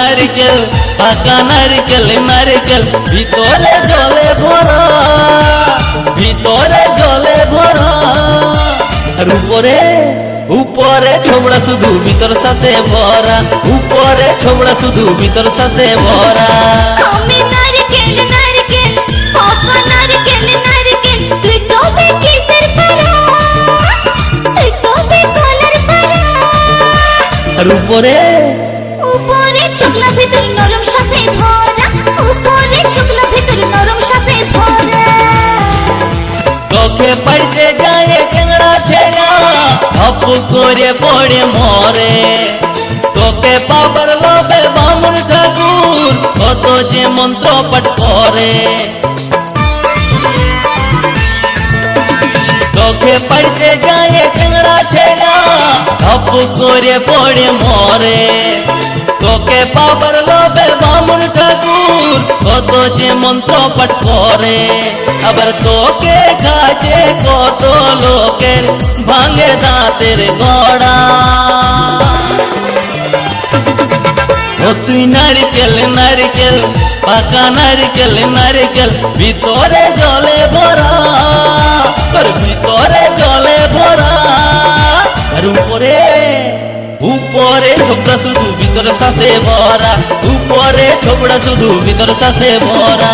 নারকেল পাকা নারকেল নারকেল ভিতরে জলে ভরা ভিতরে জলে ভরা আর উপরে উপরে ছোবড়া শুধু ভিতর সাথে ভরা উপরে ছোবড়া শুধু ভিতর সাথে ভরা আমি নারকেল নারকেল পাকা নারকেল নারকেল তুই তবে কিসের পারা তুই তবে কলার পারা আর উপরে উপরে চকলা ভিতর নরম সাথে ভরা উপরে চকলা ভিতর নরম সাথে ভরা চোখে পড়তে যায় চ্যাংড়া ছেড়া হপ করে পড়ে মরে তোকে পাবার লোভে বামুন ঠাকুর কত যে মন্ত্র পাঠ করে চোখে পড়তে যায় চ্যাংড়া ছেড়া হপ করে পড়ে মরে তোকে পাবার লোভে বামুন ঠাকুর কত যে মন্ত্র পাঠ করে আবার তোকে কাজে কত লোকের ভাঙে দাঁতের গড়া ও তুই নারকেল নারকেল পাকা নারকেল নারকেল ভিতরে জলে ভরা তোর ভিতরে জলে ভরা আর উপরে উপরে ছোবড়া শুধু ভিতর সাথে ভরা উপরে ছোবড়া শুধু ভিতর সাথে ভরা